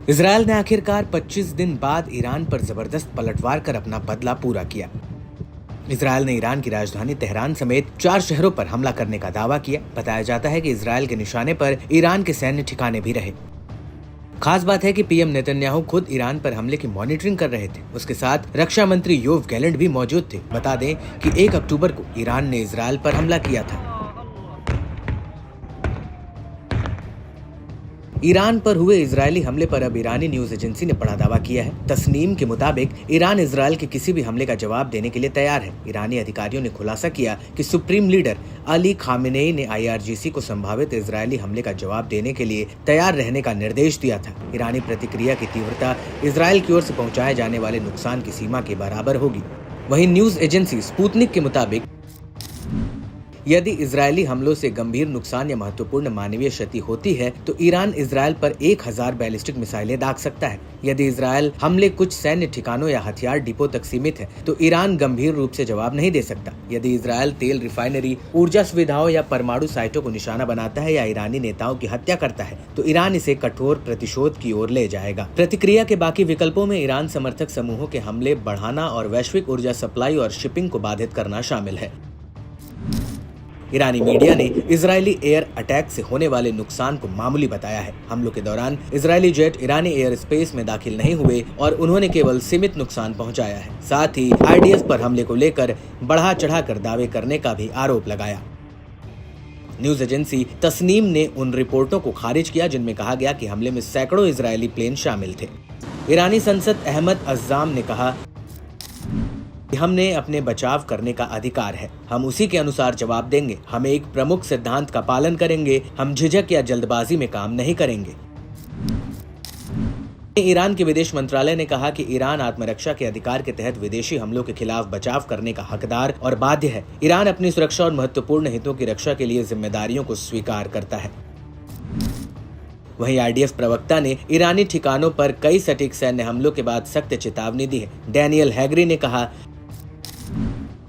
Israel ने आखिरकार 25 दिन बाद ईरान पर जबरदस्त पलटवार कर अपना बदला पूरा किया। इजरायल ने ईरान की राजधानी तेहरान समेत 4 शहरों पर हमला करने का दावा किया। बताया जाता है कि इजरायल के निशाने पर ईरान के सैन्य ठिकाने भी रहे। खास बात है कि पीएम नेतन्याहू खुद ईरान पर हमले की मॉनिटरिंग कर रहे थे। उसके साथ रक्षा मंत्री योव गैलेंट भी मौजूद थे। बता दें कि 1 अक्टूबर को ईरान ने इजरायल पर हमला किया था। ईरान पर हुए इजरायली हमले पर अब ईरानी न्यूज एजेंसी ने बड़ा दावा किया है। तस्नीम के मुताबिक ईरान इजरायल के किसी भी हमले का जवाब देने के लिए तैयार है। ईरानी अधिकारियों ने खुलासा किया कि सुप्रीम लीडर अली खामेनेई ने IRGC को संभावित इजरायली हमले का जवाब देने के लिए तैयार रहने का निर्देश दिया था। ईरानी प्रतिक्रिया की तीव्रता इजरायल की ओर से पहुंचाए जाने वाले नुकसान की सीमा के बराबर होगी। वहीं न्यूज एजेंसी स्पुतनिक के मुताबिक यदि इजरायली हमलों से गंभीर नुकसान या महत्वपूर्ण मानवीय क्षति होती है तो ईरान इजरायल पर 1000 बैलिस्टिक मिसाइलें दाग सकता है। यदि इजरायल हमले कुछ सैन्य ठिकानों या हथियार डिपो तक सीमित है तो ईरान गंभीर रूप से जवाब नहीं दे सकता। यदि इजरायल तेल रिफाइनरी, ऊर्जा सुविधाओं या परमाणु साइटों को निशाना बनाता है या ईरानी नेताओं की हत्या करता है तो ईरान इसे कठोर प्रतिशोध की ओर ले जाएगा। प्रतिक्रिया के बाकी विकल्पों में ईरान समर्थक समूहों के हमले बढ़ाना और वैश्विक ऊर्जा सप्लाई और शिपिंग को बाधित करना शामिल है। ईरानी मीडिया ने इजरायली एयर अटैक से होने वाले नुकसान को मामूली बताया है। हमलों के दौरान इजरायली जेट ईरानी एयर स्पेस में दाखिल नहीं हुए और उन्होंने केवल सीमित नुकसान पहुंचाया है। साथ ही IDF पर हमले को लेकर बढ़ा चढ़ाकर दावे करने का भी आरोप लगाया। न्यूज एजेंसी तस्नीम ने उन रिपोर्टों को खारिज किया जिनमें कहा गया कि हमले में सैकड़ों इजरायली प्लेन शामिल थे। ईरानी सांसद अहमद अज्जाम ने कहा, हमने अपने बचाव करने का अधिकार है, हम उसी के अनुसार जवाब देंगे। हम एक प्रमुख सिद्धांत का पालन करेंगे, हम झिझक या जल्दबाजी में काम नहीं करेंगे। ईरान के विदेश मंत्रालय ने कहा कि ईरान आत्मरक्षा के अधिकार के तहत विदेशी हमलों के खिलाफ बचाव करने का हकदार और बाध्य है। ईरान अपनी सुरक्षा और महत्वपूर्ण हितों की रक्षा के लिए जिम्मेदारियों को स्वीकार करता है। वहीं IDF प्रवक्ता ने ईरानी ठिकानों पर कई सटीक सैन्य हमलों के बाद सख्त चेतावनी दी है। डैनियल हैगरी ने कहा,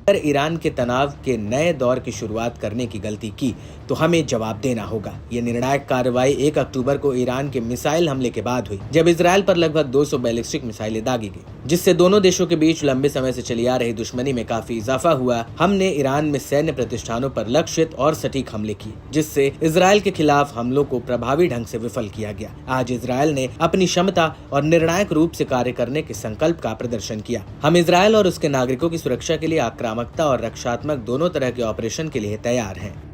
अगर ईरान के तनाव के नए दौर की शुरुआत करने की गलती की तो हमें जवाब देना होगा। ये निर्णायक कार्रवाई 1 अक्टूबर को ईरान के मिसाइल हमले के बाद हुई, जब इजरायल पर लगभग 200 बैलिस्टिक मिसाइलें दागी गई, जिससे दोनों देशों के बीच लंबे समय से चली आ रही दुश्मनी में काफी इजाफा हुआ। हमने ईरान में सैन्य प्रतिष्ठानों पर लक्षित और सटीक हमले किए, जिससे इजरायल के खिलाफ हमलों को प्रभावी ढंग से विफल किया गया। आज इजरायल ने अपनी क्षमता और निर्णायक रूप से कार्य करने के संकल्प का प्रदर्शन किया। हम इजरायल और उसके नागरिकों की सुरक्षा के लिए आक्रामकता और रक्षात्मक दोनों तरह के ऑपरेशन के लिए तैयार हैं।